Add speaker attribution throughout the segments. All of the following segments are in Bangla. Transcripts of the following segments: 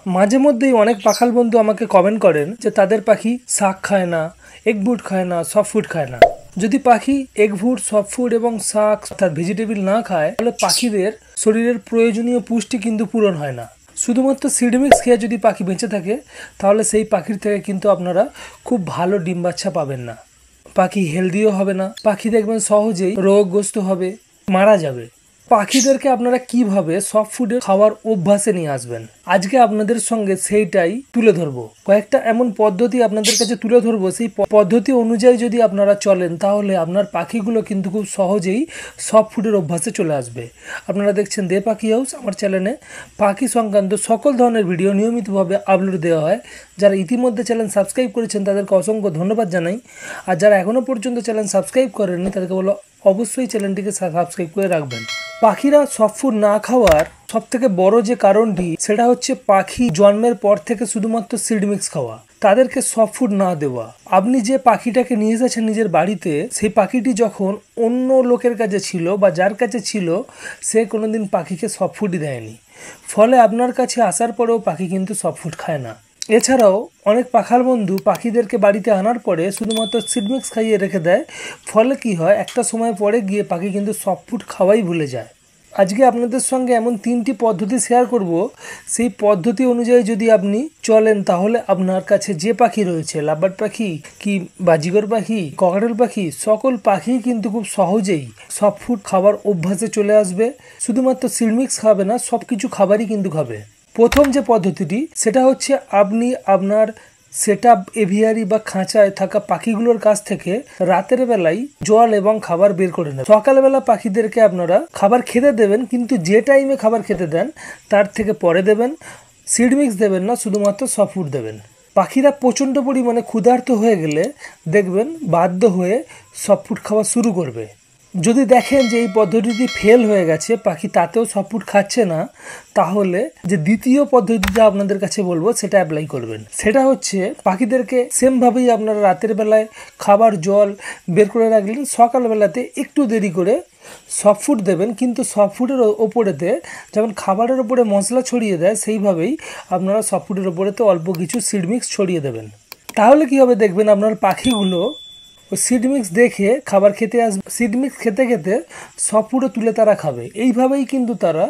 Speaker 1: মাঝে মধ্যেই অনেক পাখাল বন্ধু আমাকে কমেন্ট করেন যে তাদের পাখি শাক খায় না, এগ ফুড খায় না, সফট ফুড খায় না। যদি পাখি এগ ফুড, সফট ফুড এবং শাক অর্থাৎ ভেজিটেবল না খায় তাহলে পাখিদের শরীরের প্রয়োজনীয় পুষ্টি কিন্তু পূরণ হয় না। শুধুমাত্র সিড মিক্স খেয়ে যদি পাখি বেঁচে থাকে তাহলে সেই পাখির থেকে কিন্তু আপনারা খুব ভালো ডিম বাচ্চা পাবেন না। পাখি হেলদিও হবে না, পাখি দেখবেন সহজেই রোগগ্রস্ত হবে, মারা যাবে। পাখিদেরকে আপনারা কিভাবে সফট ফুডের খাওয়ার অভ্যাসে নিয়ে আসবেন, আজকে আপনাদের সঙ্গে সেইটাই তুলে ধরবো। কয়েকটা এমন পদ্ধতি আপনাদের কাছে তুলে ধরবো, সেই পদ্ধতি অনুযায়ী যদি আপনারা চলেন তাহলে আপনার পাখিগুলো কিন্তু খুব সহজেই সফট ফুডের অভ্যাসে চলে আসবে। আপনারা দেখছেন দে পাখি হাউস। আমার চ্যানেলে পাখি সংক্রান্ত সকল ধরনের ভিডিও নিয়মিতভাবে আপলোড দেওয়া হয়। যারা ইতিমধ্যে চ্যানেল সাবস্ক্রাইব করেছেন তাদেরকে অসংখ্য ধন্যবাদ জানাই, আর যারা এখনও পর্যন্ত চ্যানেল সাবস্ক্রাইব করেননি তাদেরকে বলো অবশ্যই চ্যানেলটিকে সাবস্ক্রাইব করে রাখবেন। পাখিরা সফট ফুড না খাওয়ার সব থেকে বড় যে কারণটি সেটা হচ্ছে পাখি জন্মের পর থেকে শুধুমাত্র সিড মিক্স খাওয়া, তাদেরকে সফট ফুড না দেওয়া। আপনি যে পাখিটাকে নিয়ে এসেছেন নিজের বাড়িতে, সেই পাখিটি যখন অন্য লোকের কাছে ছিল বা যার কাছে ছিল সে কোনোদিন পাখিকে সফট ফুডই দেয়নি, ফলে আপনার কাছে আসার পরেও পাখি কিন্তু সফট ফুড খায় না। এছাড়াও অনেক পাখাল বন্ধু পাখিদেরকে বাড়িতে আনার পরে শুধুমাত্র সিড মিক্স খাইয়ে রেখে দেয়, ফলে কি হয় একটা সময় পরে গিয়ে পাখি কিন্তু সফট ফুড খাওয়াই ভুলে যায়। আজকে আপনাদের সঙ্গে এমন 3টি পদ্ধতি শেয়ার করব, সেই পদ্ধতি অনুযায়ী যদি আপনি চলেন তাহলে আপনার কাছে যে পাখি রয়েছে, লাভবার্ড পাখি কি বাজিগর পাখি, ককাটেল পাখি, সকল পাখি কিন্তু খুব সহজেই সফট ফুড খাবার অভ্যাসে চলে আসবে। শুধুমাত্র সিড মিক্স খাবে না, সব কিছু খাবারই কিন্তু খাবে। প্রথম যে পদ্ধতিটি সেটা হচ্ছে আপনি আপনার সেটআপ এভিয়ারি বা খাঁচায় থাকা পাখিগুলোর কাছ থেকে রাতের বেলায় জল এবং খাবার বের করে নেবেন। সকালবেলা পাখিদেরকে আপনারা খাবার খেতে দেবেন, কিন্তু যে টাইমে খাবার খেতে দেন তার থেকে পরে দেবেন। সিড মিক্স দেবেন না, শুধুমাত্র সফট ফুড দেবেন। পাখিরা প্রচণ্ড পরিমাণে ক্ষুধার্ত হয়ে গেলে দেখবেন বাধ্য হয়ে সফট ফুড খাওয়া শুরু করবে। যদি দেখেন যে এই পদ্ধতিটি ফেল হয়ে গেছে, পাখি তাতেও সফট ফুড খাচ্ছে না, তাহলে যে দ্বিতীয় পদ্ধতিটা আপনাদের কাছে বলবো সেটা অ্যাপ্লাই করবেন। সেটা হচ্ছে পাখিদেরকে সেমভাবেই আপনারা রাতের বেলায় খাবার জল বের করে রাখলেন, সকালবেলাতে একটু দেরি করে সফট ফুড দেবেন, কিন্তু সফট ফুডের ওপরেতে যেমন খাবারের ওপরে মশলা ছড়িয়ে দেয় সেইভাবেই আপনারা সফট ফুডের ওপরেতে অল্প কিছু সিড মিক্স ছড়িয়ে দেবেন। তাহলে কি হবে দেখবেন আপনার পাখিগুলো সিড মিক্স দেখে খাবার খেতে আসবে, সিড মিক্স খেতে খেতে সফট ফুডও তুলে তারা খাবে। এইভাবেই কিন্তু তারা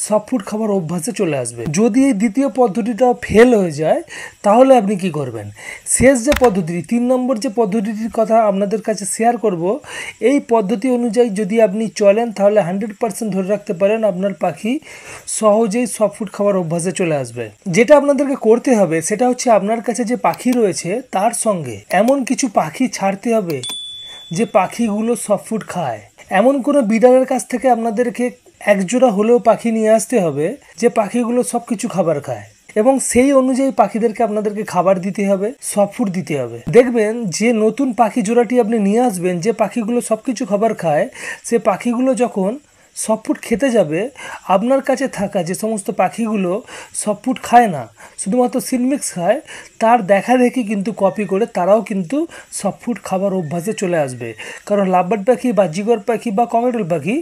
Speaker 1: সফট ফুড খাবার অভ্যাসে চলে আসবে। যদি এই দ্বিতীয় পদ্ধতিটাও ফেল হয়ে যায় তাহলে আপনি কি করবেন, শেষ যে পদ্ধতি 3 নম্বর যে পদ্ধতিটির কথা আপনাদের কাছে শেয়ার করব, এই পদ্ধতি অনুযায়ী যদি আপনি চলেন তাহলে 100% ধরে রাখতে পারেন আপনার পাখি সহজেই সফট ফুড খাবার অভ্যাসে চলে আসবে। যেটা আপনাদেরকে করতে হবে সেটা হচ্ছে আপনার কাছে যে পাখি রয়েছে তার সঙ্গে এমন কিছু পাখি ছাড়তে হবে যে পাখিগুলো সফট ফুড খায়। এমন কোনো বিড়ালের কাছ থেকে আপনাদেরকে একজোড়া হলেও পাখি নিয়ে আসতে হবে যে পাখিগুলো সব কিছু খাবার খায়, এবং সেই অনুযায়ী পাখিদেরকে আপনাদেরকে খাবার দিতে হবে, সফট ফুড দিতে হবে। দেখবেন যে নতুন পাখি জোড়াটি আপনি নিয়ে আসবেন, যে পাখিগুলো সব কিছু খাবার খায়, সে পাখিগুলো যখন সফট ফুড খেতে যাবে, আপনার কাছে থাকা যে সমস্ত পাখিগুলো সফট ফুড খায় না, শুধুমাত্র সিড মিক্স খায়, তার দেখা দেখি কিন্তু কপি করে তারাও কিন্তু সফট ফুড খাবার অভ্যাসে চলে আসবে। কারণ লাভবার্ড পাখি বা জিগর পাখি বা ককাটেল পাখি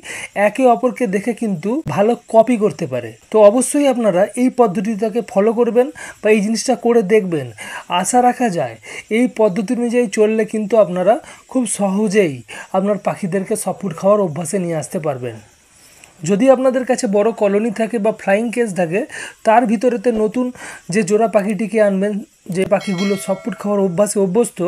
Speaker 1: একে অপরকে দেখে কিন্তু ভালো কপি করতে পারে। তো অবশ্যই আপনারা এই পদ্ধতিটাকে ফলো করবেন বা এই জিনিসটা করে দেখবেন। আশা রাখা যায় এই পদ্ধতি অনুযায়ী চললে কিন্তু আপনারা খুব সহজেই আপনার পাখিদেরকে সফট ফুড খাওয়ার অভ্যাসে নিয়ে আসতে পারবেন। যদি আপনাদের কাছে বড় কলোনি থাকে বা ফ্লাইং কেজ থাকে, তার ভিতরেতে নতুন যে জোড়া পাখিটিকে আনবেন, যে পাখিগুলো সফট ফুড খাওয়ার অভ্যাসে অভ্যস্ত,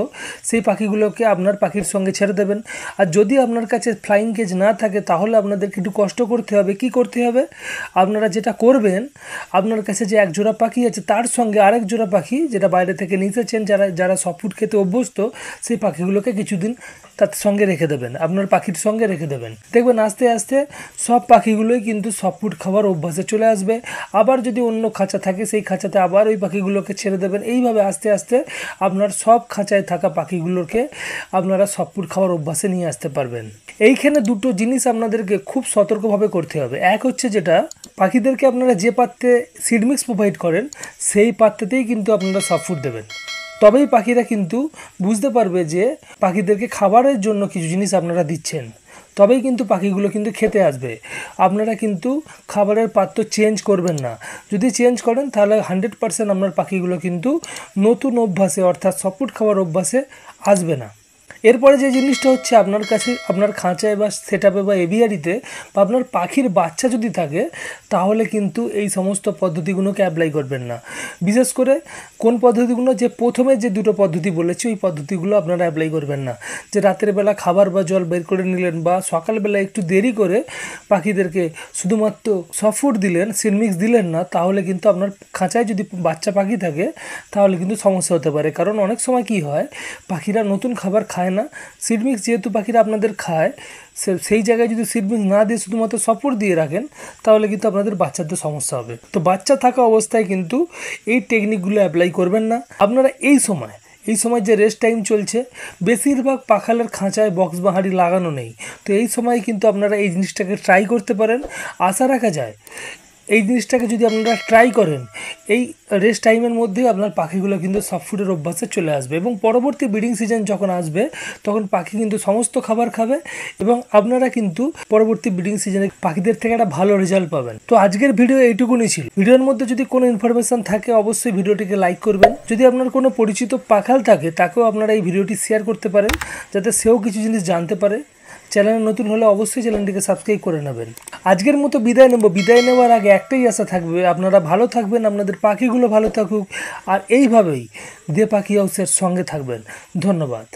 Speaker 1: সেই পাখিগুলোকে আপনার পাখির সঙ্গে ছেড়ে দেবেন। আর যদি আপনার কাছে ফ্লাইং কেজ না থাকে তাহলে আপনাদেরকে একটু কষ্ট করতে হবে। কি করতে হবে, আপনারা যেটা করবেন, আপনার কাছে যে এক জোড়া পাখি আছে তার সঙ্গে আরেক জোড়া পাখি যেটা বাইরে থেকে নিতেছেন, যারা সফট ফুড খেতে অভ্যস্ত, সেই পাখিগুলোকে কিছুদিন তার সঙ্গে রেখে দেবেন, আপনার পাখির সঙ্গে রেখে দেবেন। দেখবেন আস্তে আস্তে সব পাখিগুলোই কিন্তু সফট ফুড খাবার অভ্যাসে চলে আসবে। আবার যদি অন্য খাঁচা থাকে সেই খাঁচাতে আবার ওই পাখিগুলোকে ছেড়ে দেবেন। এইভাবে আস্তে আস্তে আপনার সব খাঁচায় থাকা পাখিগুলোকে আপনারা সফট ফুড খাওয়ার অভ্যাসে নিয়ে আসতে পারবেন। এইখানে দুটো জিনিস আপনাদেরকে খুব সতর্কভাবে করতে হবে। এক হচ্ছে যেটা, পাখিদেরকে আপনারা যে পাত্রে সিড মিক্স প্রোভাইড করেন সেই পাত্রেতেই কিন্তু আপনারা সফট ফুড দেবেন। তবেই পাখিরা কিন্তু বুঝতে পারবে যে পাখিদেরকে খাবারের জন্য কিছু জিনিস আপনারা দিচ্ছেন। তবেই কিন্তু পাখিগুলো কিন্তু খেতে আসবে। আপনারা কিন্তু খাবারের পাত্র চেঞ্জ করবেন না। যদি চেঞ্জ করেন তাহলে 100% আপনার পাখিগুলো কিন্তু নতুন অভ্যাসে অর্থাৎ সফট ফুড খাওয়ার অভ্যাসে আসবে না। এরপরে যে জিনিসটা হচ্ছে, আপনার কাছে আপনার খাঁচায় বা সেটআপে বা এভিয়ারিতে বা আপনার পাখির বাচ্চা যদি থাকে, তাহলে কিন্তু এই সমস্ত পদ্ধতিগুলোকে অ্যাপ্লাই করবেন না। বিশেষ করে কোন পদ্ধতিগুলো, যে প্রথমে যে দুটো পদ্ধতি বলেছি ওই পদ্ধতিগুলো আপনারা অ্যাপ্লাই করবেন না। যে রাতের বেলা খাবার বা জল বের করে নিলেন বা সকালবেলা একটু দেরি করে পাখিদেরকে শুধুমাত্র সফট ফুড দিলেন, সিড মিক্স দিলেন না, তাহলে কিন্তু আপনার খাঁচায় যদি বাচ্চা পাখি থাকে তাহলে কিন্তু সমস্যা হতে পারে। কারণ অনেক সময় কি হয়, পাখিরা নতুন খাবার খায় না। সিড মিক্স যেহেতু পাখিরা আপনাদের খায়, সেই জায়গায় যদি সিড মিক্স না দিয়ে শুধুমাত্র সফট ফুড দিয়ে রাখেন, তাহলে কিন্তু আপনাদের বাচ্চাদের সমস্যা হবে। তো বাচ্চা থাকা অবস্থায় কিন্তু এই টেকনিকগুলো অ্যাপ্লাই করবেন না। আপনারা এই সময় যে রেস্ট টাইম চলছে, বেশিরভাগ পাখালের খাঁচায় বক্স বা হাঁড়ি লাগানো নেই। তো এই সময় কিন্তু আপনারা এই জিনিসটাকে ট্রাই করতে পারেন। আশা রাখা যায় এই জিনিসটাকে যদি আপনারা ট্রাই করেন, এই রেস্ট টাইমের মধ্যেই আপনার পাখিগুলো কিন্তু সফট ফুডের অভ্যাসে চলে আসবে এবং পরবর্তী ব্রিডিং সিজন যখন আসবে তখন পাখি কিন্তু সমস্ত খাবার খাবে এবং আপনারা কিন্তু পরবর্তী ব্রিডিং সিজনে পাখিদের থেকে একটা ভালো রেজাল্ট পাবেন। তো আজকের ভিডিও এইটুকুনি ছিল। ভিডিওর মধ্যে যদি কোনো ইনফরমেশন থাকে অবশ্যই ভিডিওটিকে লাইক করবেন। যদি আপনার কোনো পরিচিত পাখাল থাকে তাকেও আপনারা এই ভিডিওটি শেয়ার করতে পারেন, যাতে সেও কিছু জিনিস জানতে পারে। চ্যানেলে নতুন হলে অবশ্যই চ্যানেলটিকে সাবস্ক্রাইব করে নেবেন। আজকের মতো বিদায় নেব। বিদায় নেওয়ার আগে একটাই আশা থাকবে, আপনারা ভালো থাকবেন, আপনাদের পাখিগুলো ভালো থাকুক, আর এইভাবেই দে পাখি হাউসের সঙ্গে থাকবেন। ধন্যবাদ।